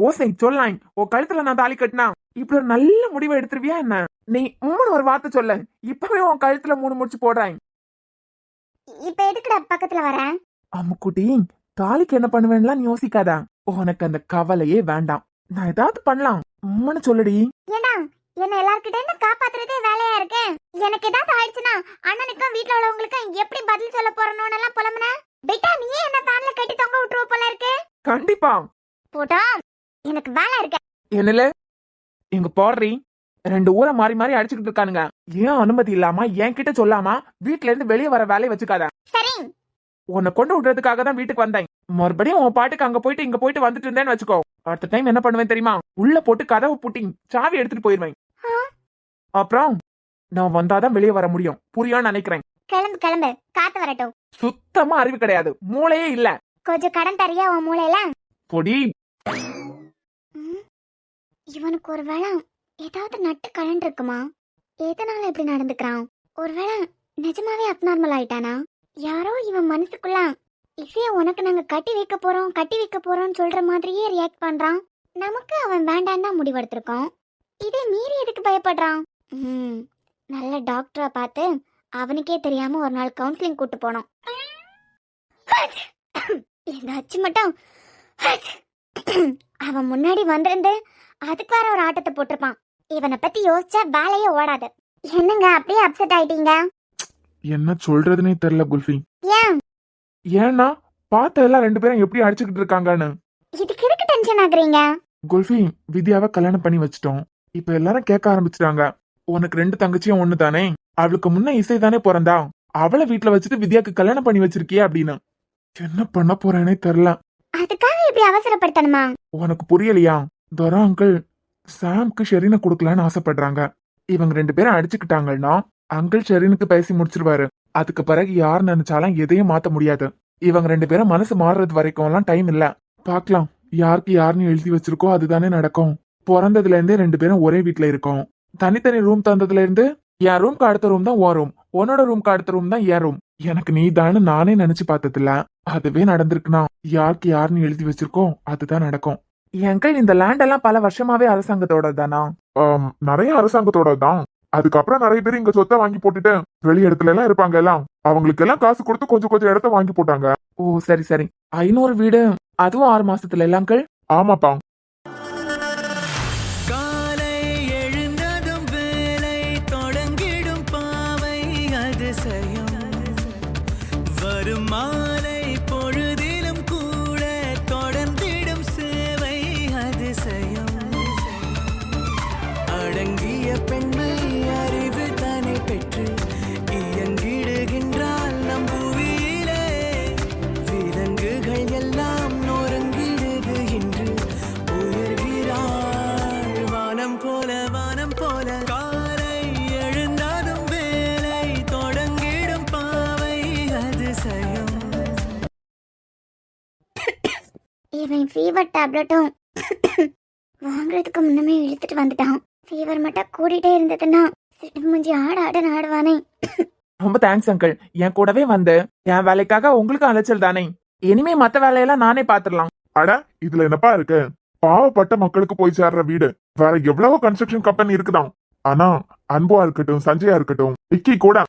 ஓசை சொல்லாய், உன் கழுத்துல நான் தாலி கட்டினா இப்படி ஒரு நல்ல முடிவை எடுத்துருவியா என்ன? நீ ஒரு வார்த்தை சொல்ல, இப்பவே உன் கழுத்துல 3 முடிச்சு போடுறாய். இப்ப எதுக்குடா பக்கத்துல வர? அம்முக்குட்டி, தாலிக்கு என்ன பண்ணுவேன்லாம் யோசிக்காதா. உனக்கு அந்த கவலையே வேண்டாம். நான் ஏதாவது பண்ணலாம். உம்முன்னு சொல்லுடி. ஏண்டா என்ன எல்லார்கிட்ட இருந்து காப்பாத்துறதே வேலையா இருக்கு. எனக்கு ஏதாவது ஆயிடுச்சுன்னா அண்ணனுக்கும் வீட்டுல உள்ளவங்களுக்கும் எப்படி பதில் சொல்ல போறணும்னு எல்லாம் புலம்புன. பெட்டா நீயே என்ன ஃபேன்ல கட்டி தொங்க விட்டுருவ போல இருக்கு. கண்டிப்பா போட்டா எனக்கு வேலை இருக்கு. என்னல இங்க போடுறீ, 2 ஊரை மாறி மாறி அடிச்சுக்கிட்டு இருக்கானுங்க. ஏன் அனுமதி இல்லாம என்கிட்ட சொல்லாமா வீட்டுல இருந்து வெளியே வர வேலையை வச்சுக்காத. சரி, உன்னை கொண்டு விடுறதுக்காக தான் வீட்டுக்கு வந்தேன். மறுபடியும் உன் பாட்டுக்கு அங்க போயிட்டு இங்க போயிட்டு வந்துட்டு இருந்தேன்னு வச்சுக்கோ, அடுத்த டைம் என்ன பண்ணுவேன் தெரியுமா? உள்ள போட்டு கதவு பூட்டி சாவி எடுத்துட்டு போயிருவேன். அப்புறம் நான் வந்தாதான் வெளியே வர முடியும். புரியும்னு நினைக்கிறேன். கிளம்பு கிளம்பு, காத்து வரட்டும். சுத்தமா அறிவு கிடையாது, மூளையே இல்ல. கொஞ்சம் கடன் தரியா உன் மூளையில? பொடி. இவனுக்கு ஒருவேளை ஏதாவது நட்டு கலன் இருக்குமா? எதனால இப்படி நடந்துக்கிறான்? ஒருவேளை நிஜமாவே அப்நார்மல் ஆயிட்டானா? யாரோ இவன் மனசுக்குள்ள இசைய உனக்கு நாங்க கட்டி வைக்க போறோம்னு சொல்ற மாதிரியே ரியாக்ட் பண்றான். நமக்கு அவன் வேண்டான்னு தான் முடிவெடுத்திருக்கோம். இதே மீறி எதுக்கு பயப்படுறான்? நல்ல டாக்டரா பார்த்து அவனுக்கே தெரியாம ஒரு நாள் கவுன்சிலிங் கூட்டு போனோம். இந்த அச்சு மட்டும் அவன் முன்னாடி வந்திருந்து அதுக்கு வேற ஒரு ஆட்டத்தை போட்டிருப்பான். இவனை பத்தி யோசிச்சா வேலையே ஓடாது. என்னங்க அப்படியே அப்செட் ஆயிட்டீங்க? என்ன சொல்றதுனே தெரியல குல்ஃபி. ஏன்? ஏன்னா பார்த்ததெல்லாம் ரெண்டு பேரும் எப்படி அடிச்சுக்கிட்டு இருக்காங்கன்னு. இதுக்கு எதுக்கு டென்ஷன் ஆகுறீங்க? குல்ஃபி, வித்யாவை கல்யாணம் பண்ணி வச்சிட்டோம். இப்ப எல்லாரும் கேட்க ஆரம்பிச்சிட்டாங்க, உனக்கு ரெண்டு தங்கச்சியும் ஒண்ணு தானே, அவளுக்கு முன்ன இசை தானே பிறந்தா, அவளை வீட்டுல வச்சுட்டு வித்யாக்கு கல்யாணம் பண்ணி வச்சிருக்கியே அப்படின்னு. என்ன பண்ண போறேனே தெரியல. அதுக்காக இப்படி அவசரப்படுத்தணுமா? உனக்கு புரியலையா? துரா அங்கிள் சாம்க்கு ஷெரீனை கொடுக்கலான்னு ஆசைப்படுறாங்க. இவங்க ரெண்டு பேரும் அடிச்சுக்கிட்டாங்கன்னா அங்கிள் ஷெரீனுக்கு பேசி முடிச்சிருவாரு. அதுக்கு பிறகு யார் நினைச்சாலும் எதையும் மாத்த முடியாது. இவங்க ரெண்டு பேரும் மனசு மாறுறது வரைக்கும் எல்லாம் டைம் இல்ல. பாக்கலாம், யாருக்கு யாருன்னு எழுதி வச்சிருக்கோ அதுதானே நடக்கும். பிறந்ததுல இருந்தே ரெண்டு பேரும் ஒரே வீட்டுல இருக்கோம். தனித்தனி ரூம் தந்ததுல இருந்து என் ரூம்க்கு அடுத்த ரூம் தான் ஓ ரூம், உன்னோட ரூம்க்கு அடுத்த ரூம் தான் என் ரூம். எனக்கு நீ தானு நானே நினைச்சு பார்த்ததில்ல. அதுவே நடந்திருக்குன்னா யாருக்கு யாருன்னு எழுதி வச்சிருக்கோ அதுதான் நடக்கும். எங்கள் இந்த லேண்ட் எல்லாம் பல வருஷமாவே அரசாங்கத்தோட தானா? நிறைய அரசாங்கத்தோட தான். அதுக்கப்புறம் நிறைய பேர் இங்க சொத்தை வாங்கி போட்டுட்டு வெளி இடத்துல எல்லாம் இருப்பாங்க. எல்லாம் அவங்களுக்கு எல்லாம் காசு கொடுத்து கொஞ்சம் கொஞ்சம் இடத்த வாங்கி போட்டாங்க. ஓ சரி சரி. 500 வீடு, அதுவும் 6 மாசத்துல எல்லாங்கள்? ஆமாப்பா. மாலை பொழுதிலும் கூட தொடர்ந்திடும் சேவை அதிசயம். அடங்கிய பெண்மை அறிவு தானே பெற்று இயங்கிடுகின்றால் நம் புவியிலே. விலங்குகள் எல்லாம் நொறுங்கிடுது என்று உயர்கிறாள் வானம் போல வானம் போல. காலை எழுந்தாலும் வேலை தொடங்கிடும் பாவை அதிசயம். இவன் ஃபீவர் டேப்லெட்டும் வாங்குறதுக்கு முன்னமே இழுத்துட்டு வந்துட்டான். ஃபீவர் மட்டும் கூடிட்டே இருந்ததுன்னா சிட்டு மூஞ்சி ஆடுன்னு ஆடுவானே. ரொம்ப தேங்க்ஸ் அங்கிள், என் கூடவே வந்து என் வேலைக்காக உங்களுக்கு அலைச்சல் தானே. இனிமே மத்த வேலையெல்லாம் நானே பாத்துடலாம். அட இதுல என்னப்பா இருக்கு? பாவப்பட்ட மக்களுக்கு போய் சேர்ற வீடு. வேற எவ்வளவோ கன்ஸ்ட்ரக்ஷன் கம்பெனி இருக்குதான். ஆனா அன்புவா இருக்கட்டும், சஞ்சயா இருக்கட்டும், விக்கி கூட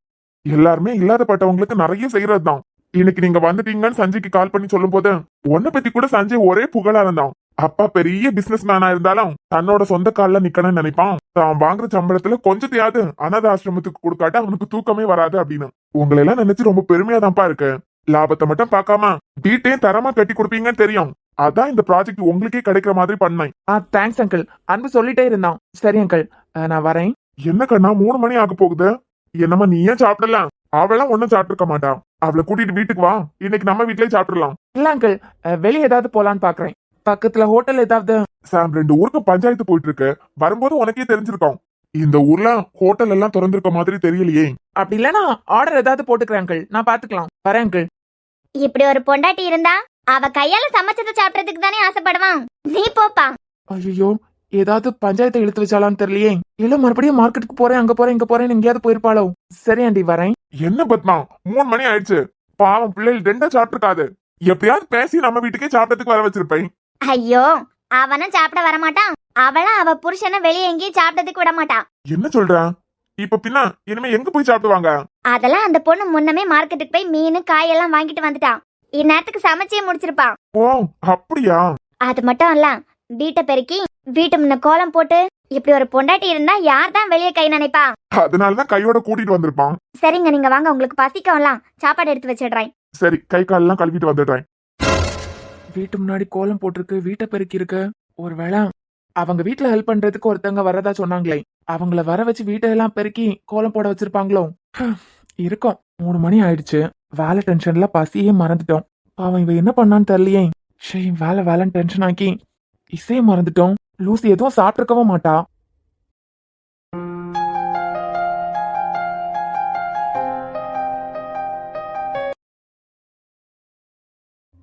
எல்லாருமே இல்லாதப்பட்டவங்களுக்கு நிறைய செய்யறதுதான். இன்னைக்கு நீங்க வந்துட்டீங்கன்னு சஞ்சய்க்கு கால் பண்ணி சொல்லும் போது உன்னை பத்தி கூட சஞ்சய் ஒரே புகழா இருந்தான். அப்பா பெரிய பிசினஸ் மேனா இருந்தாலும் தன்னோட சொந்த கால்ல நிக்கணும்னு நினைப்பான். தான் வாங்குற சம்பளத்துல கொஞ்சத்தையாவது அனாத ஆசிரமத்துக்கு கொடுக்காட்ட அவனுக்கு தூக்கமே வராது அப்படின்னு. உங்களை எல்லாம் நினைச்சு ரொம்ப பெருமையா தான்ப்பா இருக்கு. லாபத்தை மட்டும் பார்க்காம வீட்டையும் தரமா கட்டி கொடுப்பீங்கன்னு தெரியும். அதான் இந்த ப்ராஜெக்ட் உங்களுக்கே கிடைக்கிற மாதிரி பண்ணேன். தேங்க்ஸ் அங்கிள், அன்பு சொல்லிட்டே இருந்தான். சரி அங்கிள், நான் வரேன். என்ன கண்ணா 3 மணி ஆக போகுது. என்னம்மா நீ ஏன் சாப்பிடலாம்? அவெல்லாம் ஒன்னும் சாப்பிட்டுருக்க மாட்டான். அவளை கூட்டிட்டு வீட்டுக்கு வா, இன்னைக்கு நம்ம வீட்லயே சாப்பிடலாம். இல்ல அங்கிள், வெளியே ஏதாவது போலான்னு பாக்குறேன். பக்கத்துல ஹோட்டல் ஏதாவது? சாம் 2 ஊருக்கு பஞ்சாயத்து போயிட்டு இருக்கு. வரும்போது உனக்கே தெரிஞ்சிருக்கோம். இந்த ஊர்ல ஹோட்டல் எல்லாம் திறந்திருக்க மாதிரி தெரியலையே. அப்படி இல்லன்னா ஆர்டர் ஏதாவது போட்டுக்கிறேன் அங்கிள், நான் பாத்துக்கலாம். வரேன் அங்கிள். இப்படி ஒரு பொண்டாட்டி இருந்தா அவ கையால சமைச்சதை சாப்பிடறதுக்கு தானே ஆசைப்படுவான். நீ போப்பா. ஐயோ, ஏதாவது பஞ்சாயத்தை இழுத்து வச்சாலான்னு தெரியலையே. இல்ல மறுபடியும் மார்க்கெட்டுக்கு போறேன், அங்க போறேன், இங்க போறேன், எங்கேயாவது போயிருப்பாளோ. சரி ஆண்டி, வரேன். என்ன பத்மா 3 மணி ஆயிடுச்சு. பாவம் பிள்ளைகள் 2 சாப்பிட்டுருக்காது. எப்படியாவது பேசி நம்ம வீட்டுக்கே சாப்பிட்டதுக்கு வர வச்சிருப்பேன். ஐயோ, அவனும் சாப்பிட வரமாட்டான். அவளும் அவ புருஷனை வெளியே எங்கேயும் சாப்பிட்டதுக்கு விட மாட்டான். என்ன சொல்ற? இப்ப பின்ன இனிமே எங்க போய் சாப்பிடுவாங்க? அதெல்லாம் அந்த பொண்ணு முன்னமே மார்க்கெட்டுக்கு போய் மீன் காயெல்லாம் வாங்கிட்டு வந்துட்டான். இந்நேரத்துக்கு சமைச்சே முடிச்சிருப்பான். ஓ அப்படியா? அது மட்டும் இல்ல, வீட்டை பெருக்கி வீட்டு முன்ன கோலம் போட்டு இப்படி ஒரு பொண்டாட்டி இருந்தா யார் தான் வெளியே கை நினைப்பா? அதனாலதான் கையோட கூட்டிட்டு வந்திருப்பான். சரிங்க, நீங்க வாங்க, உங்களுக்கு பசிக்கலாம். சாப்பாடு எடுத்து வச்சிடுறேன். சரி, கை காலெல்லாம் கழுவிட்டு வந்துடுறேன். வீட்டு முன்னாடி கோலம் போட்டிருக்கு, வீட்டை பெருக்கி இருக்கு. ஒருவேளை அவங்க வீட்டுல ஹெல்ப் பண்றதுக்கு ஒருத்தவங்க வரதா சொன்னாங்களே, அவங்கள வர வச்சு வீட்டை எல்லாம் பெருக்கி கோலம் போட வச்சிருப்பாங்களோ? இருக்கும். 3 மணி ஆயிடுச்சு. வேலை டென்ஷன்ல பசியே மறந்துட்டோம். அவன் இவ என்ன பண்ணான்னு தெரியலையே. சரி வேலைன்னு டென்ஷன் ஆக்கி இசையை மறந்துட்டோம். லூசி எதுவும் சாப்பிட்டுருக்கவும் மாட்டா.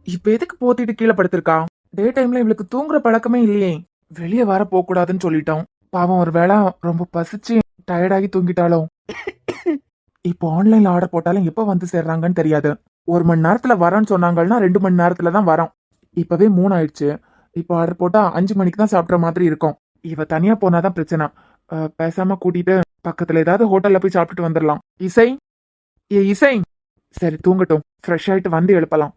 இப்ப எதுக்கு போத்திட்டு கீழே படுத்திருக்கா? டே டைம்ல இவளுக்கு தூங்குற பழக்கமே இல்லையே. வெளியே வர போக கூடாதுன்னு சொல்லிட்டோம். பாவம் ஒரு வேளை ரொம்ப பசிச்சு டயர்டாகி தூங்கிட்டாலும். இப்போ ஆன்லைன்ல ஆர்டர் போட்டாலும் எப்ப வந்து சேர்றாங்கன்னு தெரியாது. 1 மணி நேரத்துல வரேன்னு சொன்னாங்கன்னா 2 மணி நேரத்துல தான் வரோம். இப்பவே 3 ஆயிடுச்சு. இப்போ ஆர்டர் போட்டா 5 மணிக்கு தான் சாப்பிட்ற மாதிரி இருக்கும். இவ தனியா போனாதான் பிரச்சனை. பேசாம கூட்டிட்டு பக்கத்துல ஏதாவது ஹோட்டல்ல போய் சாப்பிட்டுட்டு வந்துடலாம். இசை இசை சரி தூங்கட்டும். ஃப்ரெஷ் ஆயிட்டு வந்து எழுப்பலாம்.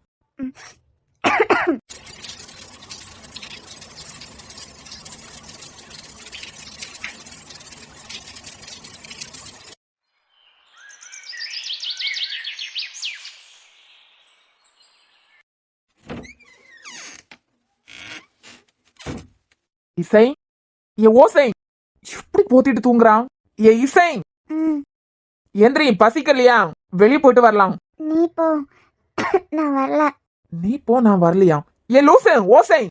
இசை ஓசை எப்படி போத்திட்டு தூங்குறான்? இசை ம், எந்திரி, பசிக்கலையா? வெளியே போயிட்டு வரலாம். நீ போ. நான் வரல. நீ போ, நான் வரலையா? லூசு ஓசை.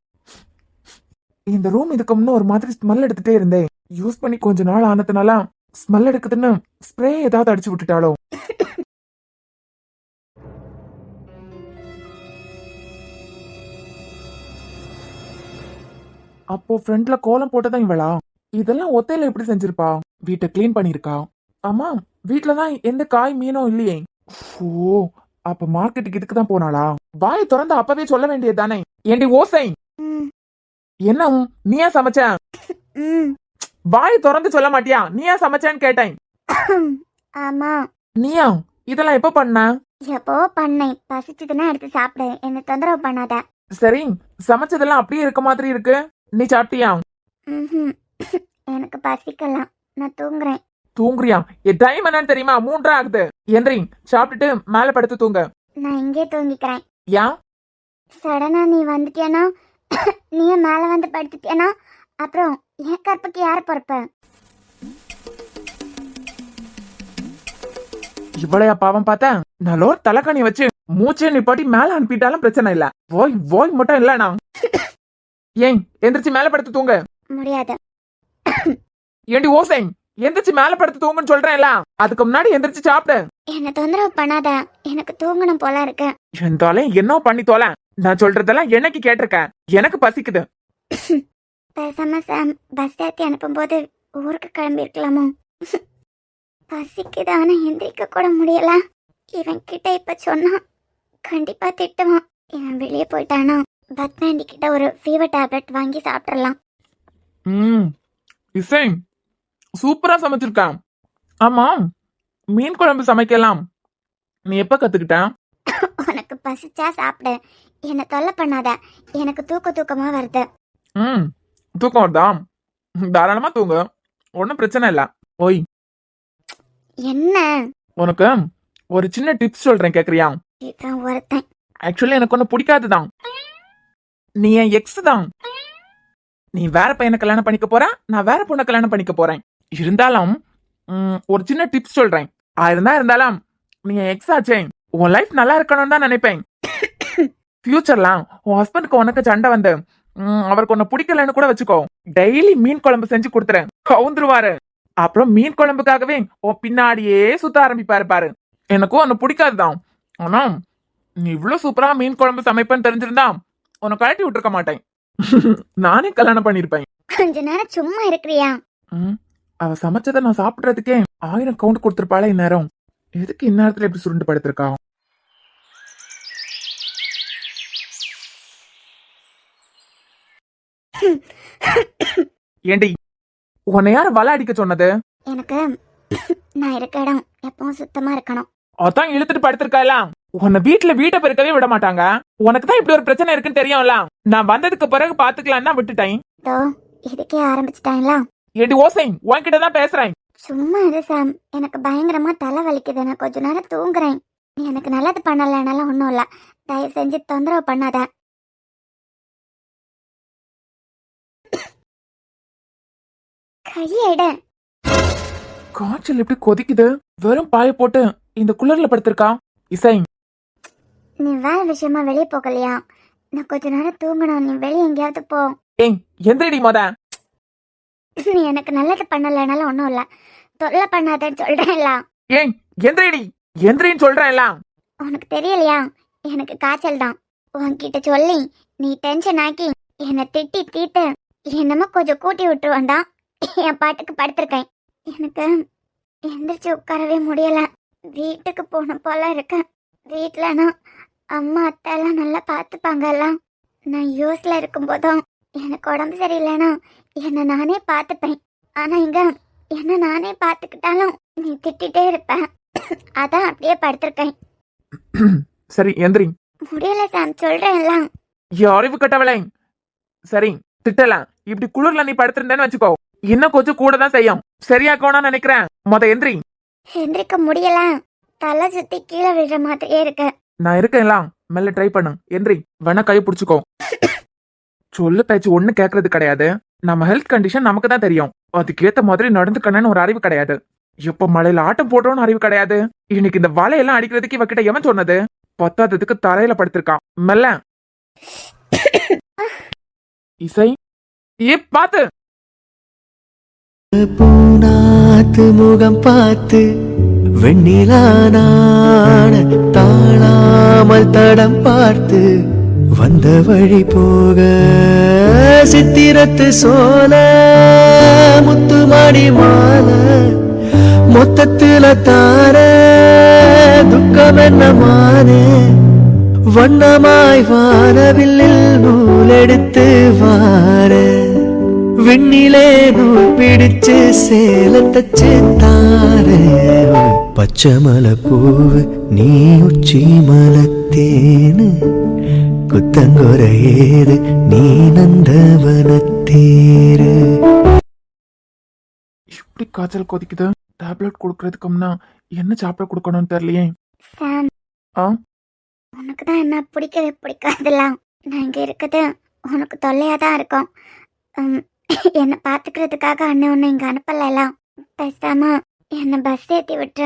இந்த ரூம் இதுக்கு முன்ன ஒரு மாதிரி ஸ்மெல் எடுத்துட்டே இருந்தேன். யூஸ் பண்ணி கொஞ்ச நாள் ஆனதுனால ஸ்மெல் எடுக்குதுன்னு ஸ்ப்ரே ஏதாவது அடிச்சு விட்டுட்டாலோ? அப்போ ஃப்ரண்ட்ல கோலம் போட்டதான் இவளா? இதெல்லாம் ஒத்தையில எப்படி செஞ்சிருப்பா? வீட்டை கிளீன் பண்ணிருக்கா? ஆமா, வீட்டுலதான் எந்த காய் மீனும் இல்லையே. ஓ, அப்ப மார்க்கெட்டுக்கு இதுக்கு தான் போனாளா? வாயை திறந்து அப்பவே சொல்ல வேண்டியது தானே. ஏண்டி ஓசை, ம், என்ன நீயா சமைச்ச? ம், வாயை திறந்து சொல்ல மாட்டியா? நீயா சமைச்சேன்னு கேட்டேன். ஆமா. நீயா? இதெல்லாம் எப்ப பண்ண? எப்போ பண்ணேன். பசிச்சதுன்னா எடுத்து சாப்பிடு. என்ன தொந்தரவு பண்ணாத. சரி, சமைச்சதெல்லாம் அப்படியே இருக்க மாதிரி இருக்கு. நீ சாப்பிட்டியா? ம்ஹும். எனக்கு பசிக்கலாம். நான் தூங்குறேன். தூங்குறியா? டைம் என்னன்னு தெரியுமா? 3 ஆகுது. எந்திரி, சாப்பிட்டுட்டு மேல படுத்து தூங்க. நான் இங்கே தூங்கிக்கிறேன். யா சடனா நீ வந்துட்டியானா, நீயும் மேல வந்து படுத்துட்டியானா, அப்புறம் என் கற்புக்கு யார் பொறுப்பு? இவ்வளையா பாவம் பார்த்தேன். நல்ல ஒரு தலைக்கணி வச்சு மூச்சை நிப்பாட்டி மேல அனுப்பிட்டாலும் பிரச்சனை இல்ல. வாய் மட்டும் இல்லனா? ஏன் எந்திரிச்சு மேல படுத்து தூங்க. முடியாது. ஏண்டி ஓசை, எந்திரிச்சு மேல படுத்து தூங்குன்னு சொல்றேன்ல. அதுக்கு முன்னாடி எந்திரிச்சு சாப்பிடு. என்ன தொந்தரவு பண்ணாத. எனக்கு தூங்கணும் போல இருக்கு. இருந்தாலும் என்ன பண்ணி தோல. நான் சொல்றதெல்லாம் என்னைக்கு கேட்டிருக்கேன். எனக்கு பசிக்குது. பேசாம சாம் பஸ் ஏத்தி அனுப்பும்போது ஊருக்கு கிளம்பி இருக்கலாமோ? பசிக்குது, ஆனா எந்திரிக்க கூட முடியல. இவன் கிட்ட இப்ப சொன்னா கண்டிப்பா திட்டுவான். இவன் வெளியே போயிட்டானா பத்மாண்டி கிட்ட ஒரு ஃபீவர் டேப்லெட் வாங்கி சாப்பிடலாம். இசை சூப்பரா சமைச்சிருக்கான். ஆமா, மீன் குழம்பு சமைக்கலாம். நீ எப்ப கத்துக்கிட்ட? உனக்கு பசிச்சா சாப்பிடு. என்ன தொல்லை பண்ணாத. எனக்கு தூக்கமா வருது. தூக்கம் வருதா? தாராளமா தூங்க, ஒன்னும் பிரச்சனை இல்ல. ஓய், என்ன? உனக்கு ஒரு சின்ன டிப்ஸ் சொல்றேன், கேக்குறியா? இவன் ஒருத்தன். ஆக்சுவலி எனக்கு ஒண்ணு பிடிக்காதுதான். நீ என் எக்ஸ் தான். நீ வேற பையனை கல்யாணம் பண்ணிக்க போற, நான் வேற பொண்ணை கல்யாணம் பண்ணிக்க போறேன். இருந்தாலும் ஒரு சின்ன டிப்ஸ் சொல்றேன். இருந்தாலும் நீ என் எக்ஸ் ஆச்சே, உன் லைஃப் நல்லா இருக்கணும்னு தான் நினைப்பேன். ஃபியூச்சர்லாம் உன் ஹஸ்பண்டுக்கு உனக்கு சண்டை வந்து அவருக்கு உன்னை பிடிக்கலன்னு கூட வச்சுக்கோ, டெய்லி மீன் குழம்பு செஞ்சு கொடுத்துறேன், கவுந்துருவாரு. அப்புறம் மீன் குழம்புக்காகவே உன் பின்னாடியே சுத்த ஆரம்பிப்பாரு பாரு. எனக்கும் உன்னை பிடிக்காதுதான். ஆனா நீ இவ்வளவு சூப்பரா மீன் குழம்பு சமைப்பேன்னு தெரிஞ்சிருந்தா உன்னை கழட்டி விட்டுருக்க மாட்டேன். நானே கல்யாணம் பண்ணிருப்பேன். கொஞ்ச நேரம் சும்மா இருக்கிறியா? அவ சமைச்சதை நான் சாப்பிடுறதுக்கே 1000 கவுண்ட் கொடுத்துருப்பாளே இந்நேரம். எதுக்கு இந்நேரத்துல எப்படி சுருண்டு படுத்திருக்கா? ஏண்டி, உன்னை யாரு வலை அடிக்க சொன்னது? எனக்கு நான் இருக்க இடம் எப்பவும் சுத்தமா இருக்கணும். அதான் இழுத்துட்டு படுத்திருக்காளா? உன்னை வீட்டை பெருக்கவே விட மாட்டாங்க. உனக்கு தான் இப்படி ஒரு பிரச்சனை இருக்குன்னு தெரியும்ல. நான் வந்ததுக்கு பிறகு பாத்துக்கலாம் தான் விட்டுட்டேன். தோ இதுக்கே ஆரம்பிச்சிட்டாங்களா? ஏண்டி ஓசை, உன்கிட்ட தான் பேசுறேன். சும்மா இரு சாம். எனக்கு பயங்கரமா தலை வலிக்குது. நான் கொஞ்ச நேரம் தூங்குறேன். நீ எனக்கு நல்லது பண்ணலனால ஒன்றும் இல்லை. தயவு செஞ்சு தொந்தரவு பண்ணாத. கையெடு. காய்ச்சல் எப்படி கொதிக்குது. வெறும் பாய போட்டு இந்த குளர்ல படுத்திருக்கா. இசை, நீ வேலை விஷயமா வெளியே போகலையா? நான் கொஞ்ச நேரம் தூங்கணும். நீ வெளியே எங்கேயாவது போ. ஏய் எந்திரடி மொத. நீ எனக்கு நல்லது பண்ணலனால ஒன்றும் இல்லை. தொல்லை பண்ணாதேன்னு சொல்றேன்ல. ஏய் எந்திரடி, எந்திரின்னு சொல்றேன் எல்லாம். உனக்கு தெரியலையா? எனக்கு காய்ச்சல் தான். உன்கிட்ட சொல்லி நீ டென்ஷன் ஆக்கி என்னை திட்டி தீத்து என்னமோ கொஞ்சம் கூட்டி விட்டுருவான்டா. என் பாட்டுக்கு படுத்திருக்கேன். எனக்கு எந்திரிச்சு உட்காரவே முடியல. வீட்டுக்கு போன போல இருக்க. வீட்டிலனா அம்மா அத்தை எல்லாம் நல்லா பார்த்துப்பாங்கல்ல. நான் யூஸ்ல இருக்கும்போதும் எனக்கு உடம்பு சரியில்லைனா என்னை நானே பார்த்துப்பேன். ஆனா இங்க என்ன நானே பார்த்துக்கிட்டாலும் நீ திட்டிகிட்டே இருப்ப. அதான் அப்படியே படுத்திருக்கேன். சரி எந்திரி. முடியல சாம், சொல்றேன்ல. அறிவு கட்டவளை. சரி திட்டலாம். இப்படி குளிர்ல நீ படுத்திருந்தேன்னு வச்சுக்கோ, இன்னும் கொஞ்சம் கூட தான் செய்யும். சரியாக்கோன்னு நினைக்கிறேன். மொத எந்திரி. எந்திரிக்க முடியல. தலை சுத்தி கீழே விழுற மாதிரியே இருக்கு. நான் இருக்கேன்லாம். மெல்ல ட்ரை பண்ணு. எந்திரி. வேணா கை பிடிச்சுக்கோ. சொல்லு பேச்சு ஒண்ணு கேக்குறது கிடையாது. நம்ம ஹெல்த் கண்டிஷன் நமக்கு தான் தெரியும். அதுக்கேத்த மாதிரி நடந்துக்கணும்னு ஒரு அறிவு கிடையாது. எப்ப மழையில ஆட்டம் போடுறோம்னு அறிவு கிடையாது. இன்னைக்கு இந்த வலையெல்லாம் அடிக்கிறதுக்கு இவகிட்ட எவன் சொன்னது? பத்தாததுக்கு தரையில படுத்திருக்கான். மெல்ல. இசை ஏ பாத்து. பூனாத்து முகம் பார்த்து வெண்ணிலான தாழாமல் தடம் பார்த்து வந்த வழி போக சித்திரத்து சோல முத்துமணி மாலை மொத்தத்துல தார துக்கம் என்ன மானே வண்ணமாய் வானவில்லில் நூலெடுத்து வார விண்ணிலே நூல் பிடிச்சு சேலத்தச்சு தாரே பச்சை மலை பூவு நீ உச்சி மலத்தேனு குத்தங்கொர ஏது நீ நந்தவனத்தேரு. இப்படி காய்ச்சல் கொதிக்குது. டேப்லெட் கொடுக்கறதுக்கு முன்னா என்ன சாப்பிட கொடுக்கணும்னு தெரியலையே. சாம், ஆ உனக்கு தான் என்ன பிடிக்கவே பிடிக்காதுலாம். நான் இங்கே இருக்குது உனக்கு தொல்லையாக தான் இருக்கும். என்னை பார்த்துக்கிறதுக்காக அண்ணன் ஒன்று இங்கே அனுப்பலாம். பேசாம என்னை பஸ் ஏற்றி விட்டு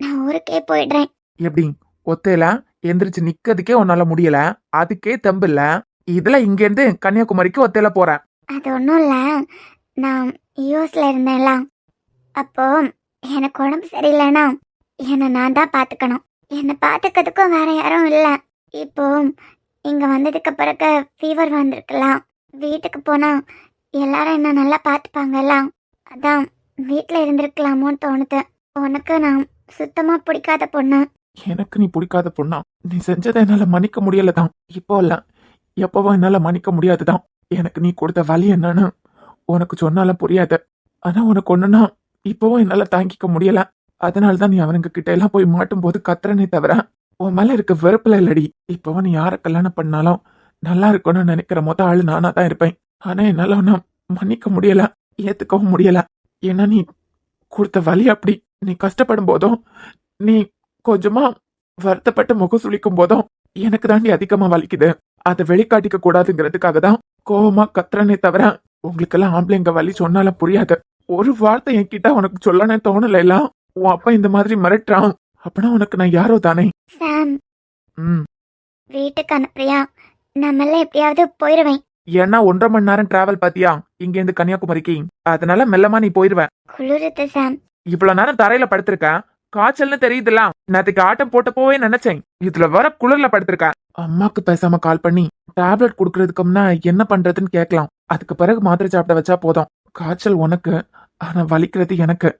நான் ஊருக்கே போயிடுறேன். எப்படி ஒத்தையில எந்திரிச்சு நிக்கிறதுக்கே உன்னால முடியல, அதுக்கே தெம்பு இல்ல. இதுல இங்க இருந்து கன்னியாகுமரிக்கு ஒத்தையில போறேன். அது ஒன்றும் இல்லை. நான் யூஎஸ்ல இருந்தேன்லாம். அப்போ எனக்கு உடம்பு சரியில்லைன்னா என்னை நான் தான் பார்த்துக்கணும். என்னை பார்த்துக்கிறதுக்கும் வேற யாரும் இல்லை. இப்போ இங்கே வந்ததுக்கு பிறகு ஃபீவர் வந்திருக்கலாம். வீட்டுக்கு போனால் எல்லாரும் என்ன நல்லா பார்த்துப்பாங்கலாம். அதான் வீட்டில் இருந்திருக்கலாமோன்னு தோணுது. உனக்கு நான் சுத்தமாக பிடிக்காத பொண்ணு. எனக்கு நீ பிடிக்காத பொண்ணா? நீ செஞ்சதை என்னால மன்னிக்க முடியலதான். இப்போ இல்ல, எப்பவும் என்னால மன்னிக்க முடியாதுதான். எனக்கு நீ கொடுத்த வலி என்னன்னு உனக்கு சொன்னாலும் புரியாது. ஆனா உனக்கு ஒண்ணுன்னா இப்பவும் என்னால தாங்கிக்க முடியல. அதனாலதான் நீ அவனுங்க கிட்ட எல்லாம் போய் மாட்டும் போது கத்துறனே தவிர உன் மேல இருக்க வெறுப்புல இல்லடி. இப்பவும் நீ யார கல்யாணம் பண்ணாலும் நல்லா இருக்கணும்னு நினைக்கிற மொத்த ஆளு நானா தான் இருப்பேன். ஆனா என்னால ஒன்னும் மன்னிக்க முடியல, ஏத்துக்கவும் முடியல. ஏன்னா நீ கொடுத்த வலி அப்படி. நீ கஷ்டப்படும் போதும், நீ கொஞ்சமா வருத்தப்பட்டு முகம் சுளிக்கும் போதும் எனக்கு தாண்டி அதிகமா வலிக்குது. அதை வெளிக்காட்டிக்க கூடாதுங்கிறதுக்காக தான் கோவமா கத்துறனே தவிர உங்களுக்கெல்லாம் ஆம்பளைங்க வலி சொன்னாலும் புரியாது. ஒரு வார்த்தை என்கிட்ட உனக்கு சொல்லனே தோணல. எல்லாம் உன் அப்பா இந்த மாதிரி மிரட்டுறான் அப்படின்னா உனக்கு நான் யாரோ தானே. சாம், ம் வீட்டுக்கு அனுப்புறியா? நம்மள எப்படியாவது போயிடுவேன். ஏன்னா 1.5 மணி நேரம் டிராவல் பாத்தியா இங்க இருந்து கன்னியாகுமரிக்கு. அதனால மெல்லமா நீ போயிருவ. குளிருது சாம். இவ்வளவு நேரம் தரையில படுத்திருக்க, காய்ச்சல்னு தெரியுதுல. நேத்துக்கு ஆட்டம் போட்ட போவே நினைச்சேன், இதுல வர குளிர்ல படுத்திருக்க. அம்மாக்கு பேசாம கால் பண்ணி டேப்லெட் குடுக்கறதுக்கு முன்னா என்ன பண்றதுன்னு கேட்கலாம். அதுக்கு பிறகு மாத்திரை சாப்பிட வச்சா போதும். காய்ச்சல் உனக்கு, ஆனா வலிக்கிறது எனக்கு.